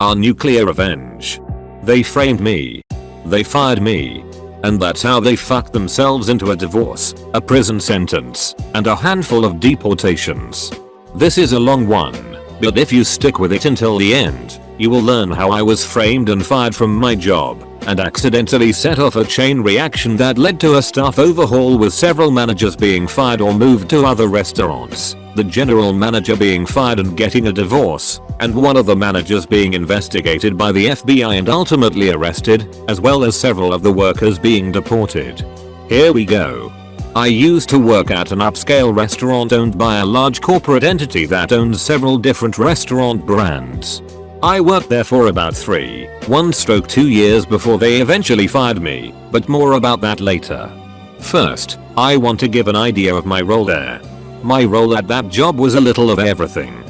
Our nuclear revenge. They framed me. They fired me. And that's how they fucked themselves into a divorce, a prison sentence, and a handful of deportations. This is a long one, but if you stick with it until the end, you will learn how I was framed and fired from my job, and accidentally set off a chain reaction that led to a staff overhaul with several managers being fired or moved to other restaurants, the general manager being fired and getting a divorce, and one of the managers being investigated by the FBI and ultimately arrested, as well as several of the workers being deported. Here we go. I used to work at an upscale restaurant owned by a large corporate entity that owns several different restaurant brands. I worked there for about 1-2 years before they eventually fired me, but more about that later. First, I want to give an idea of my role there. My role at that job was a little of everything.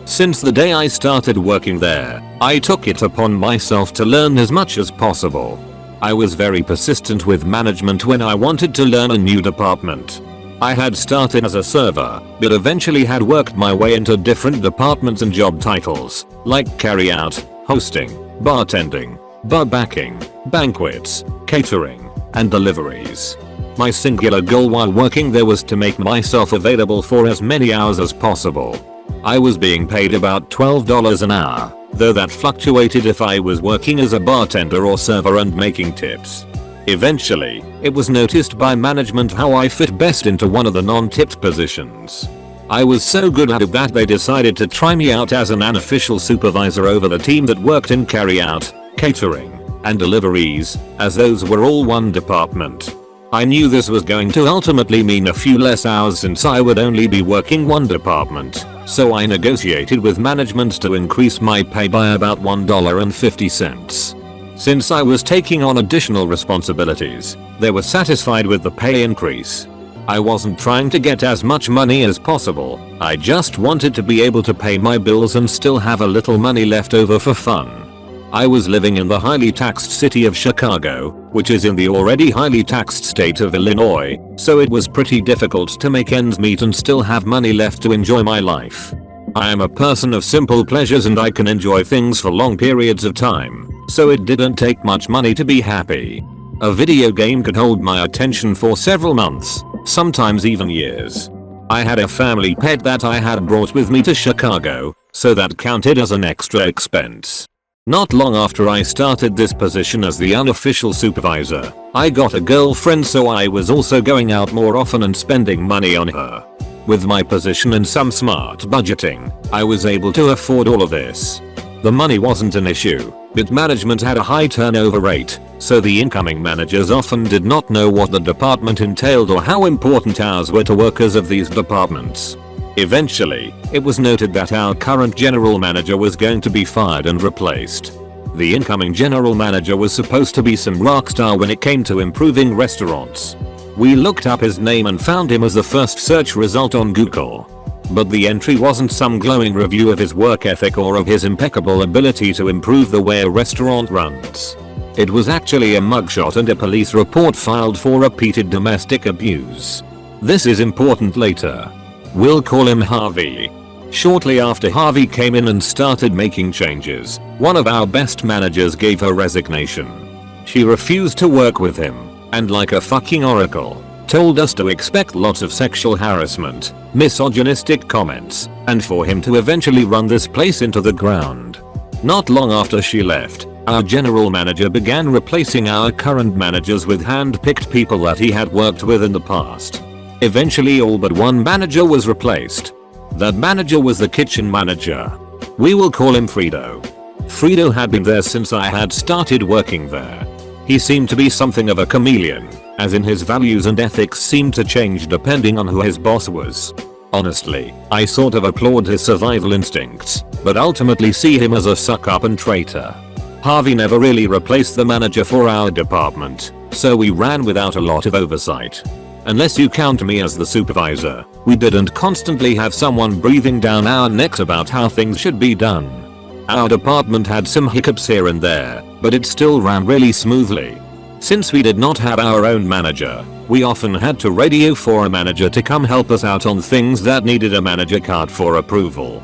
Since the day I started working there, I took it upon myself to learn as much as possible. I was very persistent with management when I wanted to learn a new department. I had started as a server, but eventually had worked my way into different departments and job titles, like carryout, hosting, bartending, bar backing, banquets, catering, and deliveries. My singular goal while working there was to make myself available for as many hours as possible. I was being paid about $12 an hour, though that fluctuated if I was working as a bartender or server and making tips. Eventually, it was noticed by management how I fit best into one of the non-tipped positions. I was so good at it that they decided to try me out as an unofficial supervisor over the team that worked in carryout, catering, and deliveries, as those were all one department. I knew this was going to ultimately mean a few less hours since I would only be working one department, so I negotiated with management to increase my pay by about $1.50. Since I was taking on additional responsibilities, they were satisfied with the pay increase. I wasn't trying to get as much money as possible, I just wanted to be able to pay my bills and still have a little money left over for fun. I was living in the highly taxed city of Chicago, which is in the already highly taxed state of Illinois, so it was pretty difficult to make ends meet and still have money left to enjoy my life. I am a person of simple pleasures and I can enjoy things for long periods of time, so it didn't take much money to be happy. A video game could hold my attention for several months, sometimes even years. I had a family pet that I had brought with me to Chicago, so that counted as an extra expense. Not long after I started this position as the unofficial supervisor, I got a girlfriend, so I was also going out more often and spending money on her. With my position and some smart budgeting, I was able to afford all of this. The money wasn't an issue, but management had a high turnover rate, so the incoming managers often did not know what the department entailed or how important hours were to workers of these departments. Eventually, it was noted that our current general manager was going to be fired and replaced. The incoming general manager was supposed to be some rock star when it came to improving restaurants. We looked up his name and found him as the first search result on Google. But the entry wasn't some glowing review of his work ethic or of his impeccable ability to improve the way a restaurant runs. It was actually a mugshot and a police report filed for repeated domestic abuse. This is important later. We'll call him Harvey. Shortly after Harvey came in and started making changes, one of our best managers gave her resignation. She refused to work with him, and like a fucking oracle, told us to expect lots of sexual harassment, misogynistic comments, and for him to eventually run this place into the ground. Not long after she left, our general manager began replacing our current managers with hand-picked people that he had worked with in the past. Eventually all but one manager was replaced. That manager was the kitchen manager. We will call him Fredo. Fredo had been there since I had started working there. He seemed to be something of a chameleon, as in his values and ethics seemed to change depending on who his boss was. Honestly, I sort of applaud his survival instincts, but ultimately see him as a suck-up and traitor. Harvey never really replaced the manager for our department, so we ran without a lot of oversight. Unless you count me as the supervisor, we didn't constantly have someone breathing down our necks about how things should be done. Our department had some hiccups here and there, but it still ran really smoothly. Since we did not have our own manager, we often had to radio for a manager to come help us out on things that needed a manager card for approval.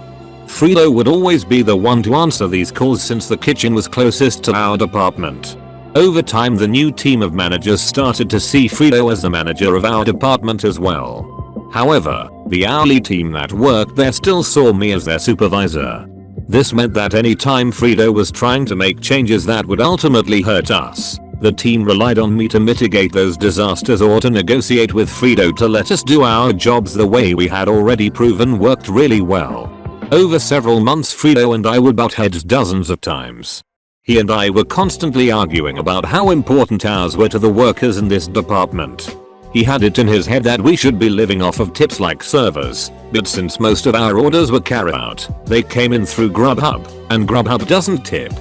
Frito would always be the one to answer these calls since the kitchen was closest to our department. Over time the new team of managers started to see Frito as the manager of our department as well. However, the hourly team that worked there still saw me as their supervisor. This meant that any time Frito was trying to make changes that would ultimately hurt us, the team relied on me to mitigate those disasters or to negotiate with Frito to let us do our jobs the way we had already proven worked really well. Over several months Frito and I would butt heads dozens of times. He and I were constantly arguing about how important ours were to the workers in this department. He had it in his head that we should be living off of tips like servers, but since most of our orders were carry out, they came in through Grubhub, and Grubhub doesn't tip.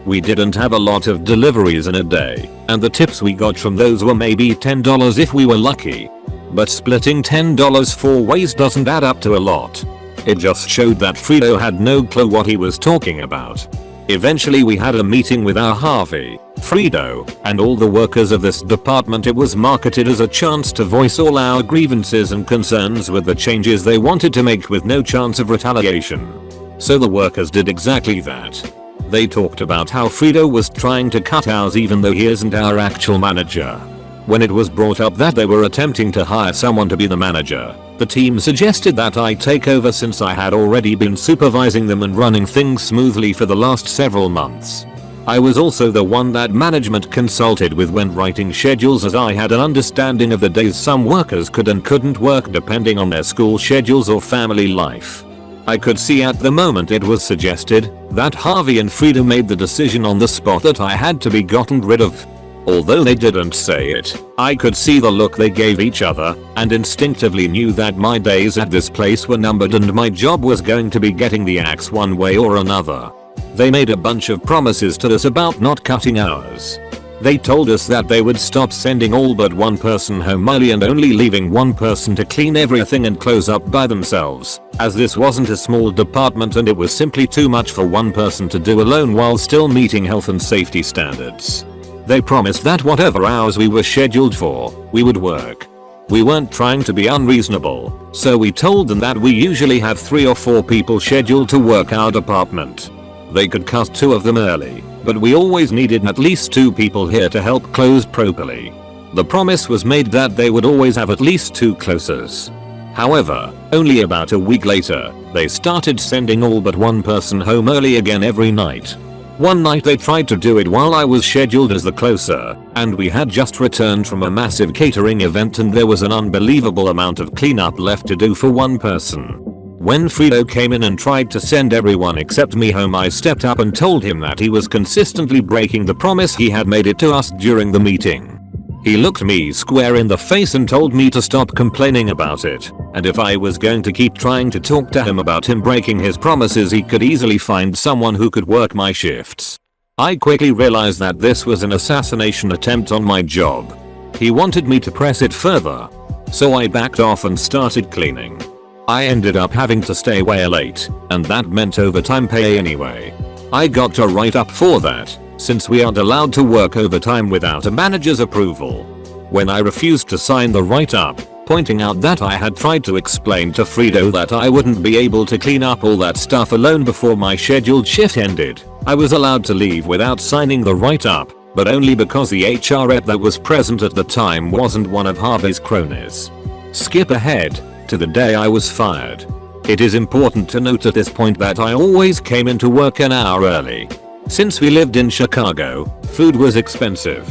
We didn't have a lot of deliveries in a day, and the tips we got from those were maybe $10 if we were lucky. But splitting $10 4 ways doesn't add up to a lot. It just showed that Frito had no clue what he was talking about. Eventually we had a meeting with our Harvey, Frito, and all the workers of this department. It was marketed as a chance to voice all our grievances and concerns with the changes they wanted to make with no chance of retaliation. So the workers did exactly that. They talked about how Frito was trying to cut hours even though he isn't our actual manager. When it was brought up that they were attempting to hire someone to be the manager, the team suggested that I take over since I had already been supervising them and running things smoothly for the last several months. I was also the one that management consulted with when writing schedules, as I had an understanding of the days some workers could and couldn't work depending on their school schedules or family life. I could see at the moment it was suggested that Harvey and Frito made the decision on the spot that I had to be gotten rid of. Although they didn't say it, I could see the look they gave each other and instinctively knew that my days at this place were numbered and my job was going to be getting the axe one way or another. They made a bunch of promises to us about not cutting hours. They told us that they would stop sending all but one person home early and only leaving one person to clean everything and close up by themselves, as this wasn't a small department and it was simply too much for one person to do alone while still meeting health and safety standards. They promised that whatever hours we were scheduled for, we would work. We weren't trying to be unreasonable, so we told them that we usually have 3 or 4 people scheduled to work our department. They could cut 2 of them early, but we always needed at least 2 people here to help close properly. The promise was made that they would always have at least 2 closers. However, only about a week later, they started sending all but one person home early again every night. One night they tried to do it while I was scheduled as the closer, and we had just returned from a massive catering event and there was an unbelievable amount of cleanup left to do for one person. When Frito came in and tried to send everyone except me home, I stepped up and told him that he was consistently breaking the promise he had made it to us during the meeting. He looked me square in the face and told me to stop complaining about it, and if I was going to keep trying to talk to him about him breaking his promises, he could easily find someone who could work my shifts. I quickly realized that this was an assassination attempt on my job. He wanted me to press it further, so I backed off and started cleaning. I ended up having to stay way late, and that meant overtime pay anyway. I got a write-up for that, since we aren't allowed to work overtime without a manager's approval. When I refused to sign the write-up, pointing out that I had tried to explain to Frito that I wouldn't be able to clean up all that stuff alone before my scheduled shift ended, I was allowed to leave without signing the write-up, but only because the HR rep that was present at the time wasn't one of Harvey's cronies. Skip ahead to the day I was fired. It is important to note at this point that I always came into work an hour early. Since we lived in Chicago, food was expensive.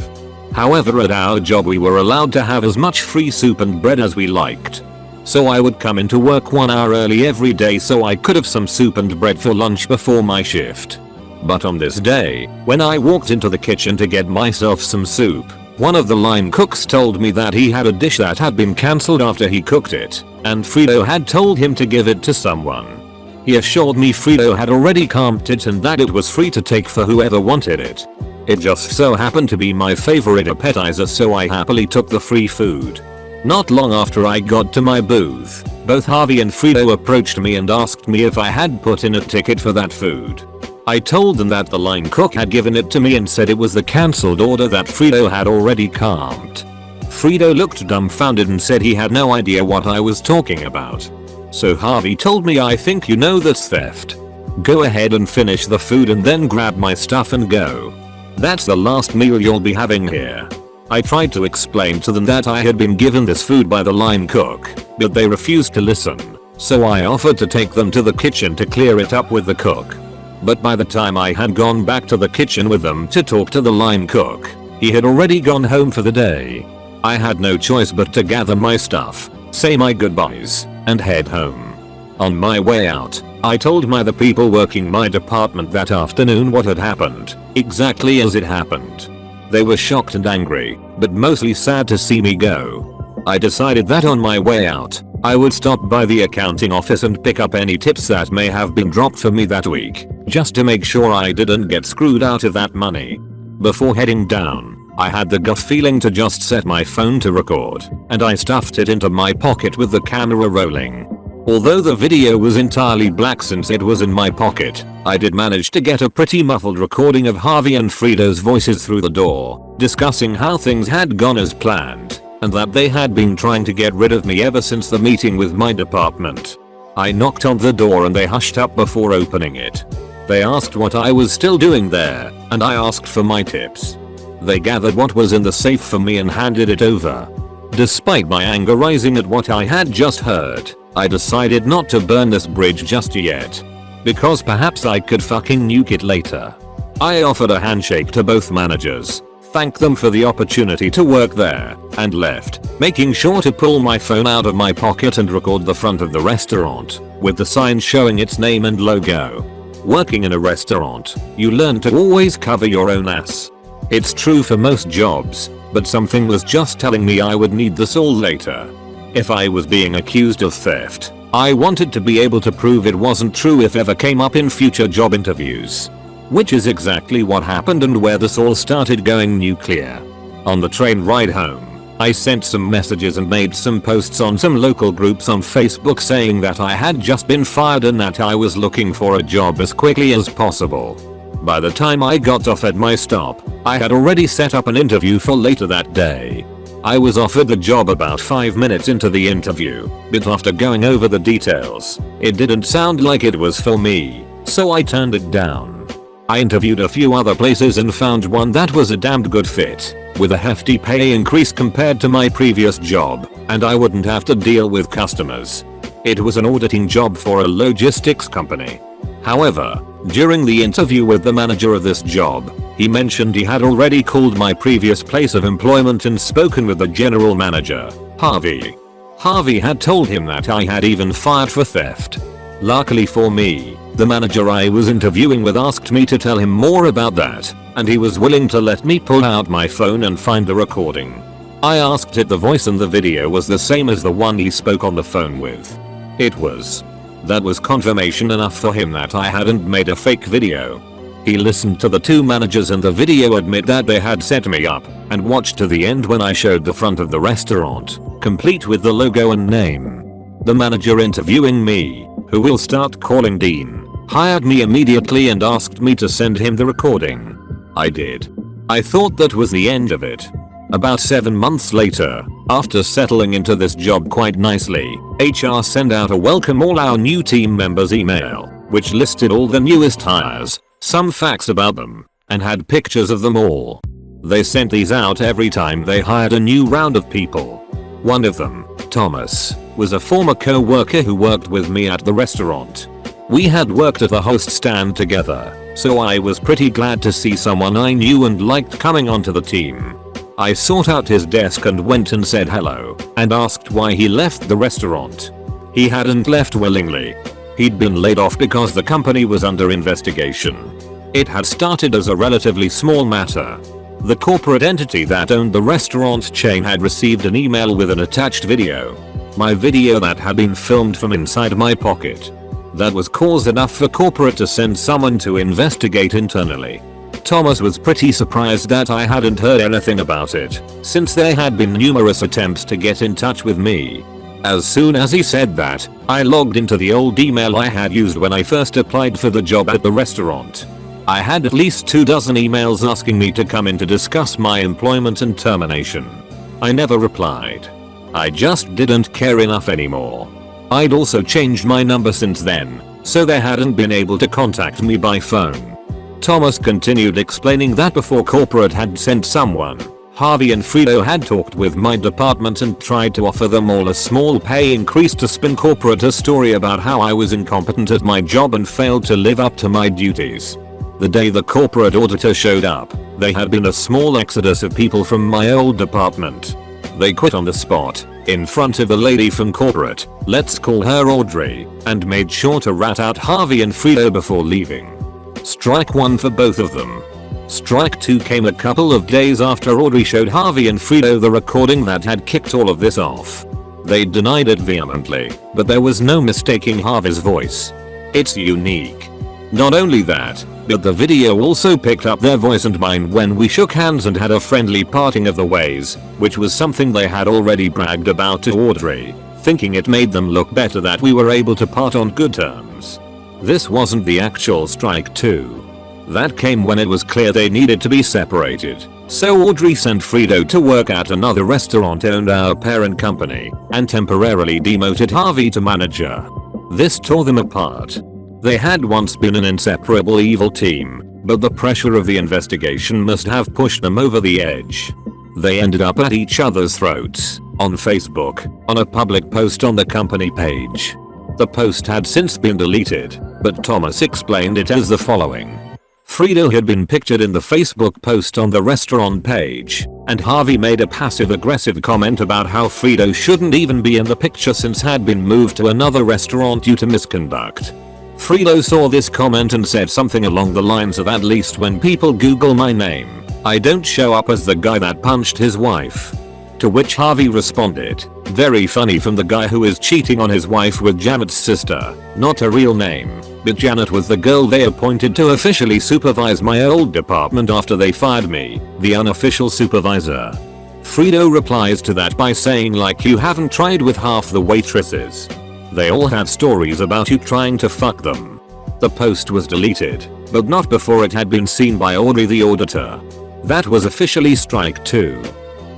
However, at our job we were allowed to have as much free soup and bread as we liked. So I would come into work 1 hour early every day so I could have some soup and bread for lunch before my shift. But on this day, when I walked into the kitchen to get myself some soup, one of the line cooks told me that he had a dish that had been cancelled after he cooked it, and Frito had told him to give it to someone. He assured me Frito had already comped it and that it was free to take for whoever wanted it. It just so happened to be my favorite appetizer, so I happily took the free food. Not long after I got to my booth, both Harvey and Frito approached me and asked me if I had put in a ticket for that food. I told them that the line cook had given it to me and said it was the cancelled order that Frito had already comped. Frito looked dumbfounded and said he had no idea what I was talking about. So Harvey told me, "I think you know that's theft." Go ahead and finish the food and then grab my stuff and go. That's the last meal you'll be having here. I tried to explain to them that I had been given this food by the line cook, but they refused to listen, so I offered to take them to the kitchen to clear it up with the cook. But by the time I had gone back to the kitchen with them to talk to the line cook, he had already gone home for the day. I had no choice but to gather my stuff, say my goodbyes, and head home. On my way out, I told the people working my department that afternoon what had happened, exactly as it happened. They were shocked and angry, but mostly sad to see me go. I decided that on my way out, I would stop by the accounting office and pick up any tips that may have been dropped for me that week, just to make sure I didn't get screwed out of that money. Before heading down, I had the gut feeling to just set my phone to record, and I stuffed it into my pocket with the camera rolling. Although the video was entirely black since it was in my pocket, I did manage to get a pretty muffled recording of Harvey and Frida's voices through the door, discussing how things had gone as planned, and that they had been trying to get rid of me ever since the meeting with my department. I knocked on the door and they hushed up before opening it. They asked what I was still doing there, and I asked for my tips. They gathered what was in the safe for me and handed it over. Despite my anger rising at what I had just heard, I decided not to burn this bridge just yet. Because perhaps I could fucking nuke it later. I offered a handshake to both managers, thanked them for the opportunity to work there, and left, making sure to pull my phone out of my pocket and record the front of the restaurant, with the sign showing its name and logo. Working in a restaurant, you learn to always cover your own ass. It's true for most jobs, but something was just telling me I would need this all later. If I was being accused of theft, I wanted to be able to prove it wasn't true if ever came up in future job interviews. Which is exactly what happened and where this all started going nuclear. On the train ride home, I sent some messages and made some posts on some local groups on Facebook saying that I had just been fired and that I was looking for a job as quickly as possible. By the time I got off at my stop, I had already set up an interview for later that day. I was offered the job about 5 minutes into the interview, but after going over the details, it didn't sound like it was for me, so I turned it down. I interviewed a few other places and found one that was a damned good fit, with a hefty pay increase compared to my previous job, and I wouldn't have to deal with customers. It was an auditing job for a logistics company. However, during the interview with the manager of this job, he mentioned he had already called my previous place of employment and spoken with the general manager, Harvey. Harvey had told him that I had even fired for theft. Luckily for me, the manager I was interviewing with asked me to tell him more about that, and he was willing to let me pull out my phone and find the recording. I asked if the voice in the video was the same as the one he spoke on the phone with. It was. That was confirmation enough for him that I hadn't made a fake video. He listened to the two managers in the video admit that they had set me up, and watched to the end when I showed the front of the restaurant, complete with the logo and name. The manager interviewing me, who we'll start calling Dean, hired me immediately and asked me to send him the recording. I did. I thought that was the end of it. About 7 months later, after settling into this job quite nicely, HR sent out a welcome all our new team members email, which listed all the newest hires, some facts about them, and had pictures of them all. They sent these out every time they hired a new round of people. One of them, Thomas, was a former co-worker who worked with me at the restaurant. We had worked at the host stand together, so I was pretty glad to see someone I knew and liked coming onto the team. I sought out his desk and went and said hello, and asked why he left the restaurant. He hadn't left willingly. He'd been laid off because the company was under investigation. It had started as a relatively small matter. The corporate entity that owned the restaurant chain had received an email with an attached video. My video that had been filmed from inside my pocket. That was cause enough for corporate to send someone to investigate internally. Thomas was pretty surprised that I hadn't heard anything about it, since there had been numerous attempts to get in touch with me. As soon as he said that, I logged into the old email I had used when I first applied for the job at the restaurant. I had at least 24 emails asking me to come in to discuss my employment and termination. I never replied. I just didn't care enough anymore. I'd also changed my number since then, so they hadn't been able to contact me by phone. Thomas continued explaining that before corporate had sent someone, Harvey and Fredo had talked with my department and tried to offer them all a small pay increase to spin corporate a story about how I was incompetent at my job and failed to live up to my duties. The day the corporate auditor showed up, there had been a small exodus of people from my old department. They quit on the spot, in front of the lady from corporate, let's call her Audrey, and made sure to rat out Harvey and Fredo before leaving. Strike 1 for both of them. Strike 2 came a couple of days after Audrey showed Harvey and Fredo the recording that had kicked all of this off. They denied it vehemently, but there was no mistaking Harvey's voice. It's unique. Not only that, but the video also picked up their voice and mine when we shook hands and had a friendly parting of the ways, which was something they had already bragged about to Audrey, thinking it made them look better that we were able to part on good terms. This wasn't the actual strike 2. That came when it was clear they needed to be separated, so Audrey sent Fredo to work at another restaurant owned our parent company, and temporarily demoted Harvey to manager. This tore them apart. They had once been an inseparable evil team, but the pressure of the investigation must have pushed them over the edge. They ended up at each other's throats, on Facebook, on a public post on the company page. The post had since been deleted, but Thomas explained it as the following. Fredo had been pictured in the Facebook post on the restaurant page, and Harvey made a passive-aggressive comment about how Fredo shouldn't even be in the picture since had been moved to another restaurant due to misconduct. Fredo saw this comment and said something along the lines of, at least when people Google my name, I don't show up as the guy that punched his wife. To which Harvey responded, very funny from the guy who is cheating on his wife with Janet's sister, not a real name, but Janet was the girl they appointed to officially supervise my old department after they fired me, the unofficial supervisor. Fredo replies to that by saying, like, you haven't tried with half the waitresses. They all have stories about you trying to fuck them. The post was deleted, but not before it had been seen by Audrey the auditor. That was officially strike 2.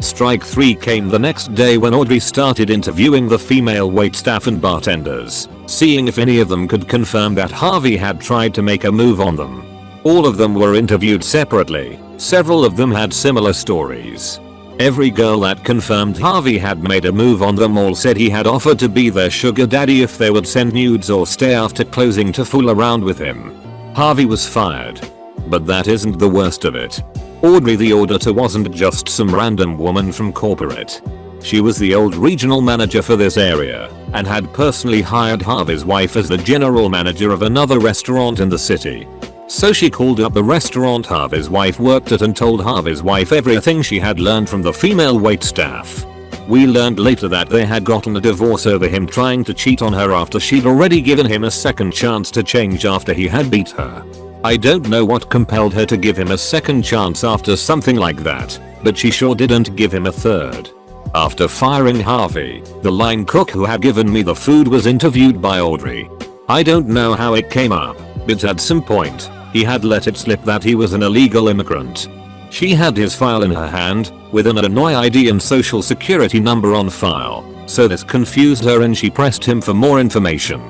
Strike 3 came the next day when Audrey started interviewing the female waitstaff and bartenders, seeing if any of them could confirm that Harvey had tried to make a move on them. All of them were interviewed separately. Several of them had similar stories. Every girl that confirmed Harvey had made a move on them all said he had offered to be their sugar daddy if they would send nudes or stay after closing to fool around with him. Harvey was fired. But that isn't the worst of it. Audrey the auditor wasn't just some random woman from corporate. She was the old regional manager for this area, and had personally hired Harvey's wife as the general manager of another restaurant in the city. So she called up the restaurant Harvey's wife worked at and told Harvey's wife everything she had learned from the female waitstaff. We learned later that they had gotten a divorce over him trying to cheat on her after she'd already given him a second chance to change after he had beat her. I don't know what compelled her to give him a second chance after something like that, but she sure didn't give him a third. After firing Harvey, the line cook who had given me the food was interviewed by Audrey. I don't know how it came up, but at some point, he had let it slip that he was an illegal immigrant. She had his file in her hand, with an Illinois ID and social security number on file, so this confused her and she pressed him for more information.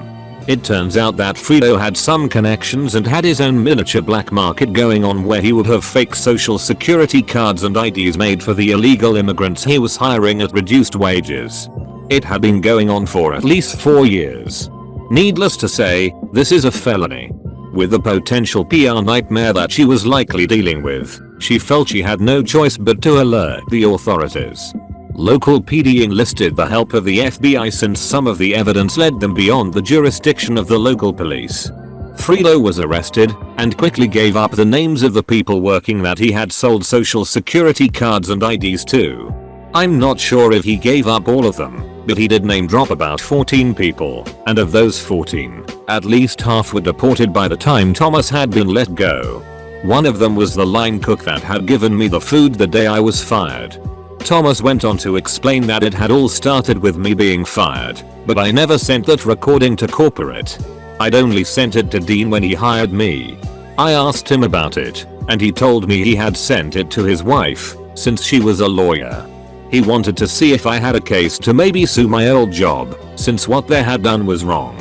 It turns out that Fredo had some connections and had his own miniature black market going on where he would have fake social security cards and IDs made for the illegal immigrants he was hiring at reduced wages. It had been going on for at least 4 years. Needless to say, this is a felony. With the potential PR nightmare that she was likely dealing with, she felt she had no choice but to alert the authorities. Local PD enlisted the help of the FBI since some of the evidence led them beyond the jurisdiction of the local police. Fredo was arrested and quickly gave up the names of the people working that he had sold social security cards and IDs to. I'm not sure if he gave up all of them, but he did name drop about 14 people, and of those 14, at least half were deported by the time Thomas had been let go. One of them was the line cook that had given me the food the day I was fired. Thomas went on to explain that it had all started with me being fired, but I never sent that recording to corporate. I'd only sent it to Dean when he hired me. I asked him about it, and he told me he had sent it to his wife, since she was a lawyer. He wanted to see if I had a case to maybe sue my old job, since what they had done was wrong.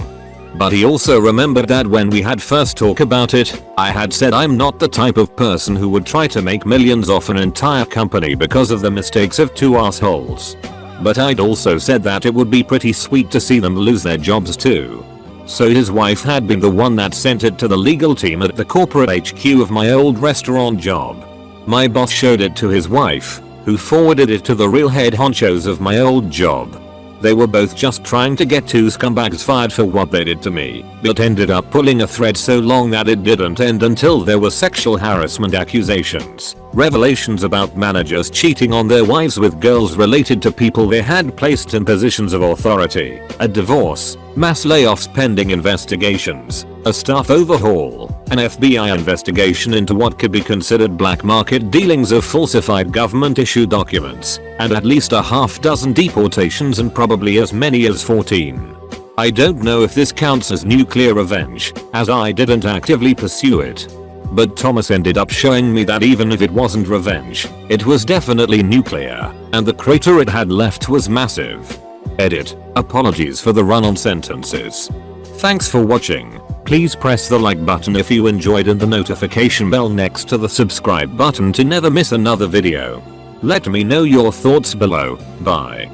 But he also remembered that when we had first talked about it, I had said I'm not the type of person who would try to make millions off an entire company because of the mistakes of two assholes. But I'd also said that it would be pretty sweet to see them lose their jobs too. So his wife had been the one that sent it to the legal team at the corporate HQ of my old restaurant job. My boss showed it to his wife, who forwarded it to the real head honchos of my old job. They were both just trying to get two scumbags fired for what they did to me, but ended up pulling a thread so long that it didn't end until there were sexual harassment accusations, revelations about managers cheating on their wives with girls related to people they had placed in positions of authority, a divorce, mass layoffs pending investigations, a staff overhaul, an FBI investigation into what could be considered black market dealings of falsified government issued documents, and at least a half dozen deportations and probably as many as 14. I don't know if this counts as nuclear revenge, as I didn't actively pursue it. But Thomas ended up showing me that even if it wasn't revenge, it was definitely nuclear, and the crater it had left was massive. Edit. Apologies for the run-on sentences. Thanks for watching. Please press the like button if you enjoyed and the notification bell next to the subscribe button to never miss another video. Let me know your thoughts below. Bye.